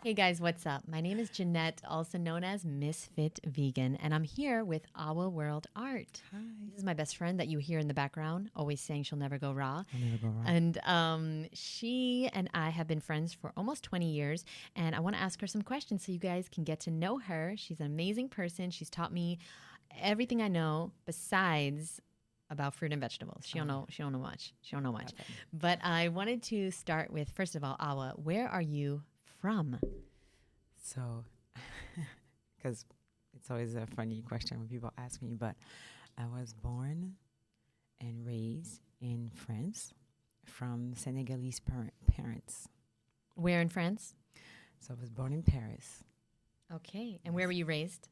Hey guys, what's up? My name is Jeanette, also known as Ms.FitVegan, and I'm here with AwaWorldArt. Hi. This is my best friend that you hear in the background, always saying she'll never go raw. I'll never go wrong. And she and I have been friends for almost 20 years, and I want to ask her some questions so you guys can get to know her. She's an amazing person. She's taught me everything I know besides about fruit and vegetables. She don't know much. She don't know much. Okay. But I wanted to start with, first of all, Awa, where are you from? So, because it's always a funny question when people ask me, but I was born and raised in France from Senegalese parents. Where in France? So I was born in Paris. Okay. And where were you raised?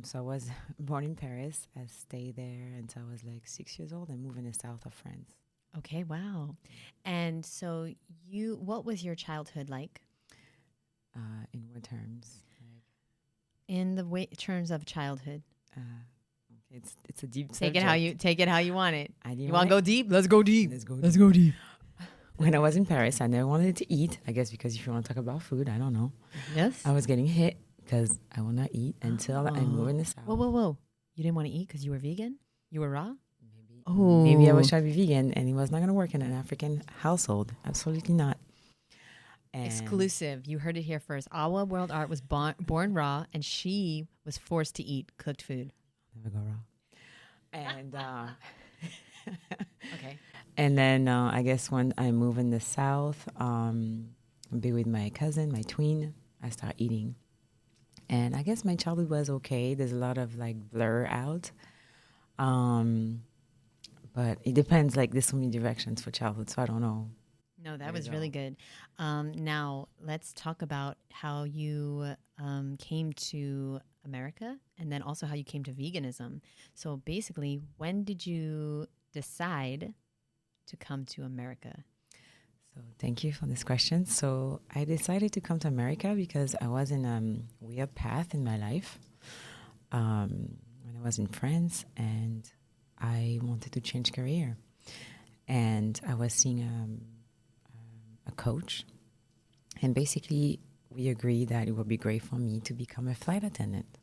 So I was born in Paris. I stayed there until I was like 6 years old and moved in the south of France. Okay, wow. And so what was your childhood like? In what terms? In the terms of childhood. Okay, it's a deep Take subject. it how you want it. I didn't You want to go deep? Let's go deep. Let's go deep. When I was in Paris, I never wanted to eat. I guess because if you want to talk about food, I don't know. Yes. I was getting hit because I will not eat until I move in the south. Whoa. You didn't want to eat because you were vegan? You were raw? Maybe I was trying to be vegan and it was not going to work in an African household. Absolutely not. And Exclusive. You heard it here first. AwaWorldArt was born raw, and she was forced to eat cooked food. never go wrong. And Okay. and then I guess when I move in the south, be with my cousin, my twin, I start eating. And I guess my childhood was okay. There's a lot of like blur out. But it depends. Like there's so many directions for childhood, so I don't know. No, that was really good. Now, let's talk about how you came to America and then also how you came to veganism. So basically, when did you decide to come to America? So thank you for this question. So I decided to come to America because I was in a weird path in my life when I was in France, and I wanted to change career. And I was seeing a coach, and basically we agreed that it would be great for me to become a flight attendant.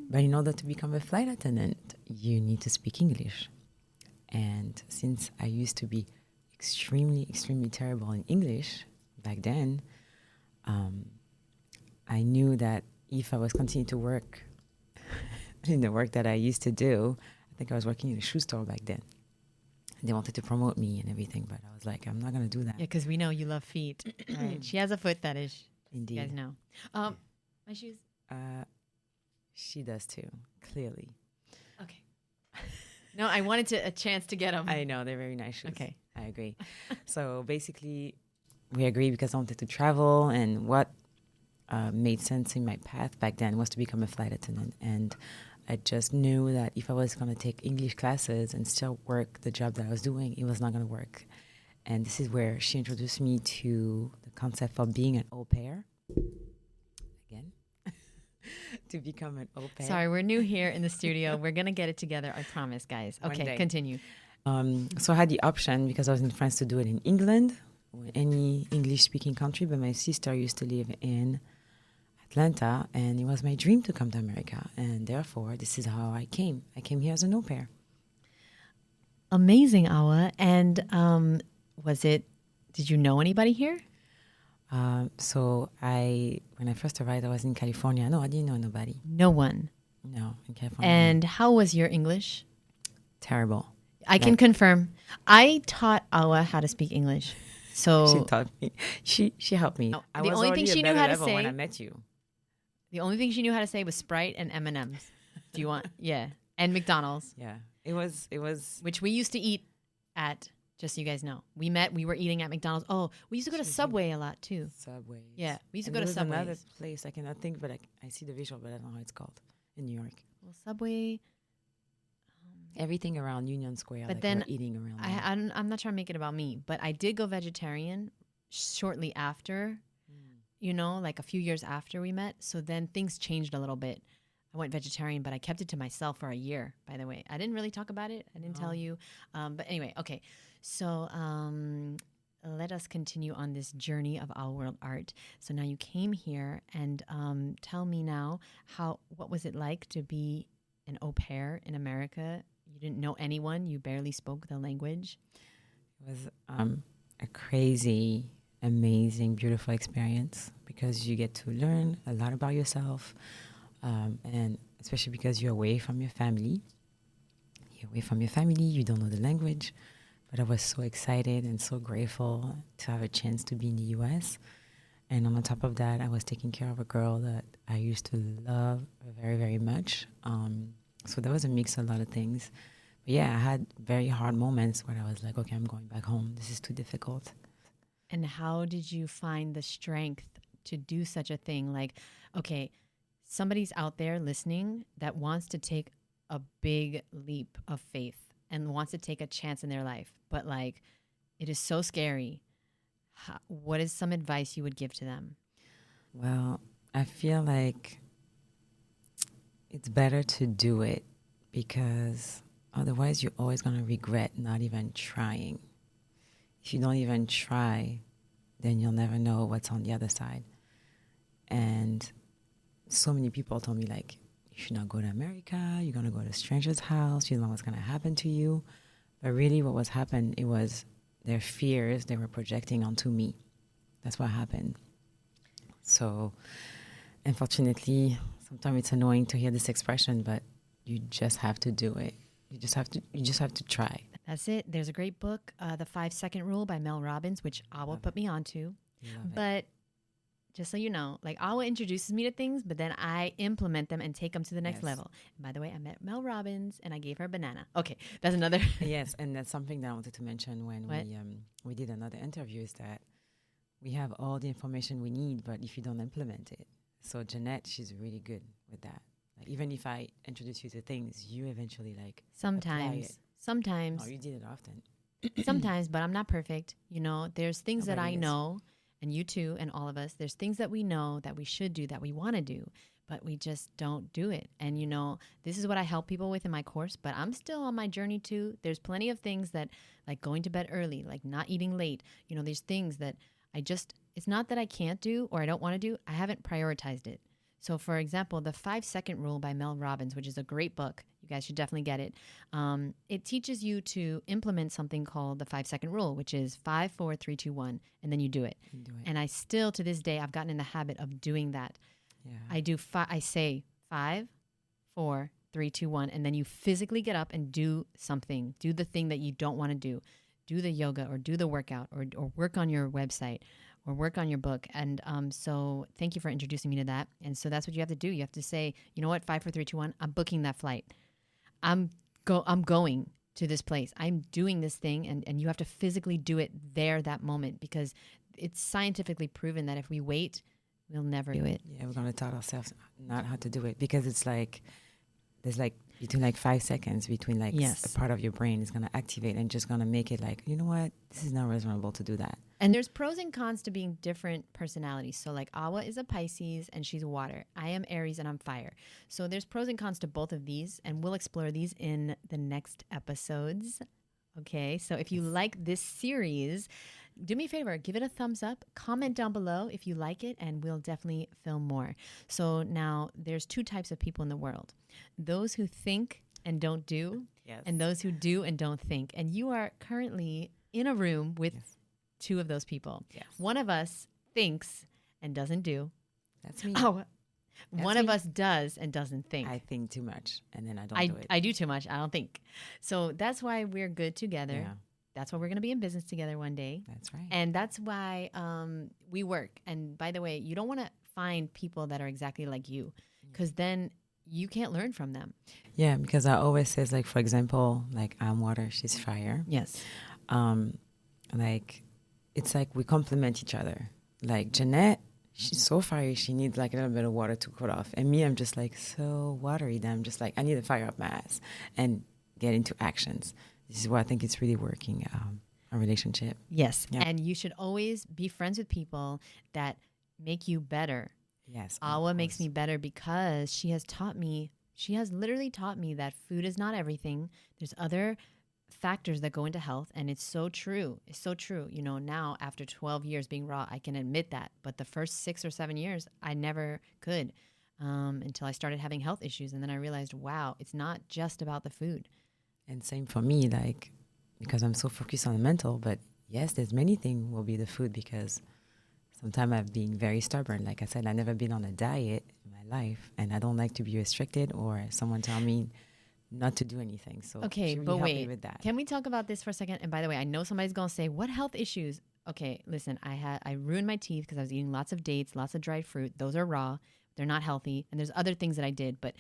But in order to become a flight attendant, you need to speak English. And since I used to be extremely terrible in English back then, I knew that if I was continuing to work in the work that I used to do, I think I was working in a shoe store back then. They wanted to promote me and everything, but I was like, I'm not going to do that. Yeah, because we know you love feet. Right. She has a foot fetish. Indeed. You guys know. My shoes. She does too, clearly. Okay. No, I wanted a chance to get them. I know, they're very nice shoes. Okay. I agree. So basically, we agreed because I wanted to travel, and what made sense in my path back then was to become a flight attendant. And I just knew that if I was going to take English classes and still work the job that I was doing, it was not going to work. And this is where she introduced me to the concept of being an au pair. Again, to become an au pair. Sorry, we're new here in the studio. We're going to get it together. I promise, guys. Okay, continue. So I had the option, because I was in France, to do it in England or any English-speaking country, but my sister used to live in Atlanta, and it was my dream to come to America, and therefore this is how I came. I came here as an au pair. Amazing, Awa. And did you know anybody here? So when I first arrived, I was in California. No, I didn't know nobody. No one. No, in California. And how was your English? Terrible. I can confirm. I taught Awa how to speak English. So she taught me. She helped me. I the was only thing she knew how to say when I met you. The only thing she knew how to say was Sprite and M&Ms. Do you want? Yeah. And McDonald's. Yeah. It was. Which we used to eat at, just so you guys know. We were eating at McDonald's. Oh, we used to go to Subway a lot too. Subway. Yeah. We used to go to Subway. Another place I cannot think, but I see the visual, but I don't know how it's called in New York. Well, Subway. Everything around Union Square. But like then we're eating around. I'm not trying to make it about me, but I did go vegetarian shortly after. Like a few years after we met. So then things changed a little bit. I went vegetarian, but I kept it to myself for a year, by the way. I didn't really talk about it. I didn't tell you. But anyway, okay. So let us continue on this journey of AwaWorldArt. So now you came here, and tell me now, what was it like to be an au pair in America? You didn't know anyone. You barely spoke the language. It was a crazy, amazing, beautiful experience because you get to learn a lot about yourself, and especially because you're away from your family. You're away from your family, you don't know the language. But I was so excited and so grateful to have a chance to be in the U.S. And on top of that, I was taking care of a girl that I used to love very, very much. So there was a mix of a lot of things. But yeah, I had very hard moments where I was like, okay, I'm going back home. This is too difficult. And how did you find the strength to do such a thing? Like, okay, somebody's out there listening that wants to take a big leap of faith and wants to take a chance in their life, but like, it is so scary. What is some advice you would give to them? Well, I feel like it's better to do it because otherwise you're always going to regret not even trying. If you don't even try, then you'll never know what's on the other side. And so many people told me, like, you should not go to America. You're going to go to a stranger's house. You don't know what's going to happen to you. But really what was happening, it was their fears they were projecting onto me. That's what happened. So, unfortunately, sometimes it's annoying to hear this expression, but you just have to do it. You just have to try. That's it. There's a great book, The 5-Second Rule by Mel Robbins, which Awa put me onto. But just so you know, like, Awa introduces me to things, but then I implement them and take them to the next level. And by the way, I met Mel Robbins and I gave her a banana. Okay, that's another. Yes, and that's something that I wanted to mention when we did another interview is that we have all the information we need, but if you don't implement it. So Jeanette, she's really good with that. Like, even if I introduce you to things, you eventually like Sometimes. Oh, you did it often. Sometimes, but I'm not perfect. You know, there's things that I know, and you too, and all of us, there's things that we know that we should do, that we want to do, but we just don't do it. And, you know, this is what I help people with in my course, but I'm still on my journey too. There's plenty of things that, like going to bed early, like not eating late. You know, there's things that it's not that I can't do or I don't want to do. I haven't prioritized it. So, for example, the 5-Second Rule by Mel Robbins, which is a great book. You guys should definitely get it. It teaches you to implement something called the 5-Second Rule, which is 5, 4, 3, 2, 1, and then you do it. And I still, to this day, I've gotten in the habit of doing that. Yeah. I say 5, 4, 3, 2, 1, and then you physically get up and do something. Do the thing that you don't want to do. Do the yoga or do the workout or work on your website or work on your book. And so thank you for introducing me to that. And so that's what you have to do. You have to say, you know what, 5, 4, 3, 2, 1, I'm booking that flight. I'm going to this place. I'm doing this thing. And you have to physically do it there, that moment, because it's scientifically proven that if we wait, we'll never do it. Yeah, we're going to tell ourselves not how to do it because it's like, there's like between like 5 seconds between like a part of your brain is going to activate and just going to make it like, you know what, this is not reasonable to do that. And there's pros and cons to being different personalities. So like Awa is a Pisces and she's water. I am Aries and I'm fire. So there's pros and cons to both of these, and we'll explore these in the next episodes. Okay, so if you like this series, do me a favor, give it a thumbs up, comment down below if you like it, and we'll definitely film more. So now there's 2 types of people in the world. Those who think and don't do, and those who do and don't think. And you are currently in a room with 2 of those people. Yes. One of us thinks and doesn't do. That's me. Oh, one of us does and doesn't think. I think too much, and then I don't do it. I do too much. I don't think. So that's why we're good together. Yeah. That's why we're going to be in business together one day. That's right. And that's why we work. And by the way, you don't want to find people that are exactly like you, because then you can't learn from them. Yeah, because I always says, like, for example, like, I'm water, she's fire. Yes. Like, it's like we complement each other. Like, Jeanette, she's so fiery, she needs like a little bit of water to cool off. And me, I'm just like so watery that I'm just like, I need to fire up my ass and get into actions. This is why I think it's really working, our relationship. Yes. Yeah. And you should always be friends with people that make you better. Yes. Awa makes me better because she has literally taught me that food is not everything. There's other factors that go into health, and it's so true. It's so true. You know, now after 12 years being raw, I can admit that. But the first 6 or 7 years, I never could until I started having health issues. And then I realized, wow, it's not just about the food. And same for me, like, because I'm so focused on the mental, but yes, there's many things will be the food because sometimes I've been very stubborn. Like I said, I've never been on a diet in my life, and I don't like to be restricted or someone tell me not to do anything. So Okay, she really but helped me wait, with that. can we talk about this for a second? And by the way, I know somebody's going to say, what health issues? Okay, listen, I ruined my teeth because I was eating lots of dates, lots of dried fruit. Those are raw. They're not healthy. And there's other things that I did, but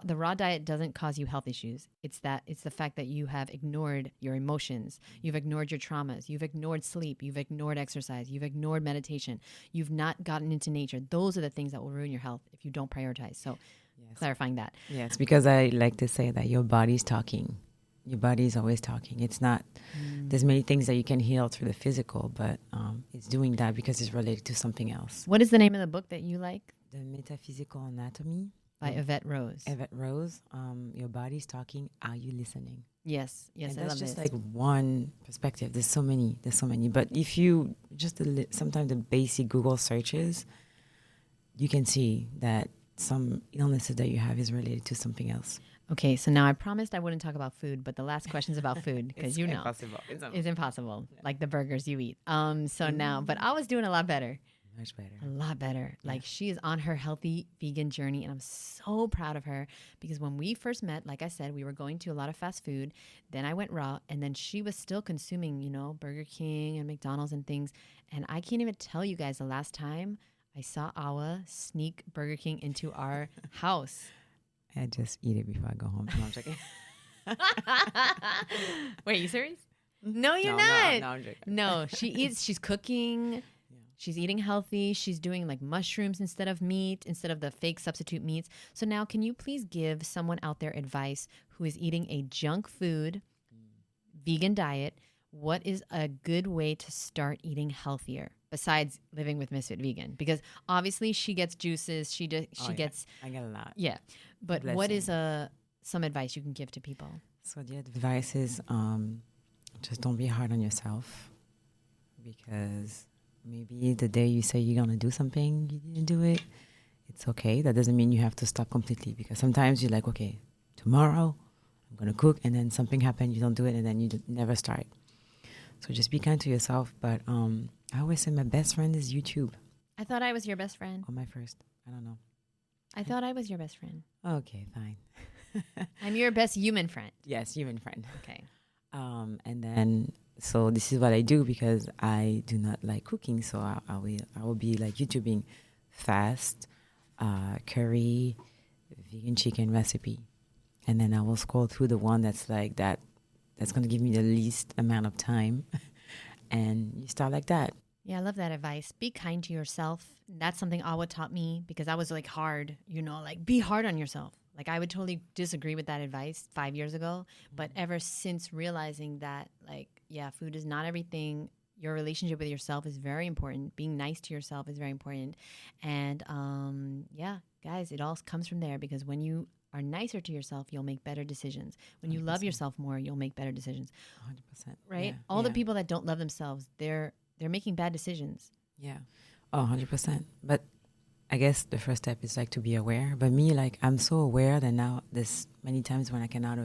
the raw diet doesn't cause you health issues. It's the fact that you have ignored your emotions. You've ignored your traumas. You've ignored sleep. You've ignored exercise. You've ignored meditation. You've not gotten into nature. Those are the things that will ruin your health if you don't prioritize. So Yes. clarifying that. Yes, because I like to say that your body's talking. Your body is always talking. It's not, there's many things that you can heal through the physical, but it's doing that because it's related to something else. What is the name of the book that you like? The Metaphysical Anatomy. By Yvette Rose. Yvette Rose, your body's talking. Are you listening? Yes, And I that's love just this. like one perspective. There's so many. But if you just sometimes the basic Google searches, you can see that some illnesses that you have is related to something else. Okay, so now I promised I wouldn't talk about food, but the last question's about food because It's you know impossible. it's impossible, like the burgers you eat. So now, but I was doing a lot better. Much better. A lot better. Like she is on her healthy vegan journey, and I'm so proud of her because when we first met, like I said, we were going to a lot of fast food. Then I went raw, and then she was still consuming, Burger King and McDonald's and things. And I can't even tell you guys the last time I saw Awa sneak Burger King into our house. I just eat it before I go home. No, I'm joking. Wait, you serious? No, you're No, not. no, I'm joking. No, she eats. She's cooking. She's eating healthy. She's doing like mushrooms instead of meat, instead of the fake substitute meats. So now can you please give someone out there advice who is eating a junk food, vegan diet? What is a good way to start eating healthier besides living with Ms.FitVegan? Because obviously she gets juices. She gets. I get a lot. Yeah. But what is some advice you can give to people? So the advice is just don't be hard on yourself because maybe the day you say you're going to do something, you didn't do it. It's okay. That doesn't mean you have to stop completely because sometimes you're like, okay, tomorrow I'm going to cook and then something happened, you don't do it and then you never start. So just be kind to yourself. But I always say my best friend is YouTube. I thought I was your best friend. Or my first. I don't know. I thought I was your best friend. Okay, fine. I'm your best human friend. Yes, human friend. Okay. And then, so this is what I do because I do not like cooking. So I will be like YouTubing fast, curry, vegan chicken recipe. And then I will scroll through the one that's like that's going to give me the least amount of time. And you start like that. Yeah, I love that advice. Be kind to yourself. That's something Awa taught me because I was like hard, like be hard on yourself. Like I would totally disagree with that advice 5 years ago. But ever since realizing that, like, yeah, food is not everything. Your relationship with yourself is very important. Being nice to yourself is very important. And yeah, guys, it all comes from there because when you are nicer to yourself, you'll make better decisions. When you 100%. love yourself more, you'll make better decisions. 100%. Right? Yeah, All the yeah. people that don't love themselves, they're making bad decisions. Yeah. Oh, 100%. But I guess the first step is like to be aware. But me, like, I'm so aware that now there's many times when I cannot,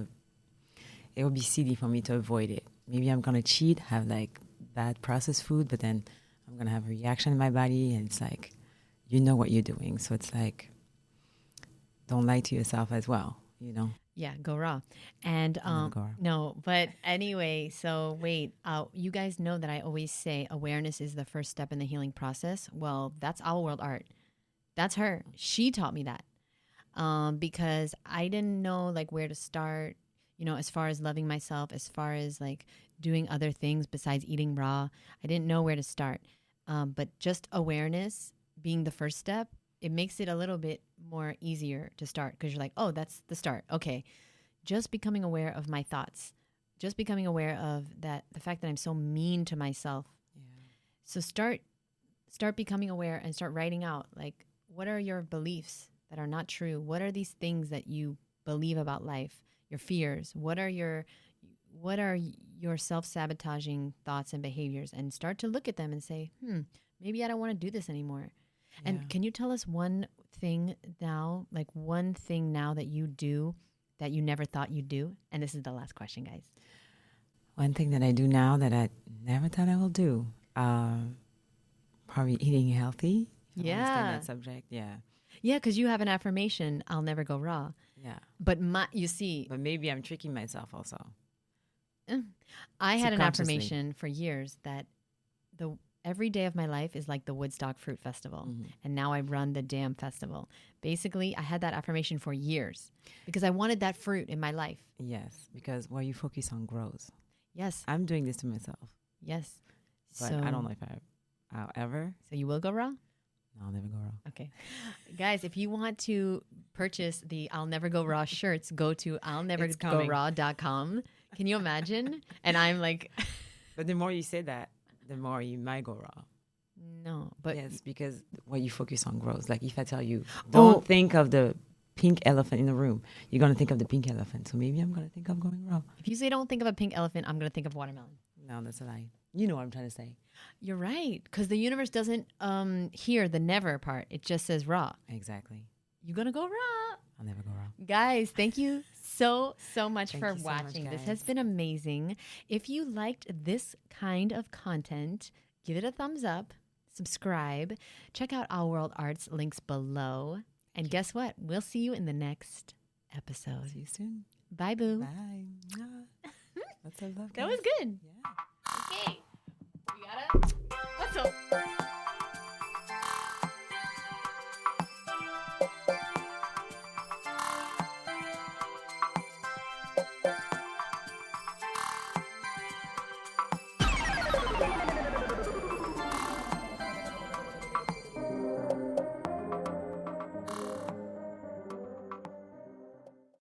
it will be silly for me to avoid it. Maybe I'm going to cheat, have like bad processed food, but then I'm going to have a reaction in my body. And it's like, you know what you're doing. So it's like, don't lie to yourself as well, Yeah, go raw. And Go raw. no, but anyway, so wait, you guys know that I always say awareness is the first step in the healing process. Well, that's AwaWorldArt. That's her. She taught me that because I didn't know like where to start, as far as loving myself, as far as like doing other things besides eating raw. I didn't know where to start. But just awareness being the first step, it makes it a little bit more easier to start because you're like, oh, that's the start. Okay. Just becoming aware of my thoughts, just becoming aware of that, the fact that I'm so mean to myself. Yeah. So start becoming aware and start writing out, like, what are your beliefs that are not true? What are these things that you believe about life? Your fears? What what are your self-sabotaging thoughts and behaviors, and start to look at them and say, maybe I don't want to do this anymore. Yeah. And can you tell us one thing now that you do that you never thought you'd do? And this is the last question, guys. One thing that I do now that I never thought I will do, probably eating healthy. Yeah. That subject, yeah. Yeah, because you have an affirmation, I'll never go raw. Yeah. But But maybe I'm tricking myself also. I had an affirmation for years that every day of my life is like the Woodstock Fruit Festival. Mm-hmm. And now I run the damn festival. Basically, I had that affirmation for years because I wanted that fruit in my life. Yes, because what you focus on grows. Yes. I'm doing this to myself. Yes. But I don't know if I'll ever. So you will go raw? No, I'll never go raw. Okay. Guys, if you want to purchase the I'll Never Go Raw shirts, go to I'llNeverGoRaw.com. Can you imagine? And I'm like... But the more you say that, the more you might go raw. No, but... Yes, because what you focus on grows. Like if I tell you, don't think of the pink elephant in the room, you're going to think of the pink elephant. So maybe I'm going to think of going raw. If you say don't think of a pink elephant, I'm going to think of watermelon. No, that's a lie. You know what I'm trying to say. You're right. Because the universe doesn't hear the never part. It just says raw. Exactly. You're going to go raw. I'll never go raw. Guys, thank you so much for watching. This has been amazing. If you liked this kind of content, give it a thumbs up, subscribe, check out AwaWorldArt's links below. And guess what? We'll see you in the next episode. See you soon. Bye, boo. Bye. What's up, love? That was good. Yeah. Okay. We gotta...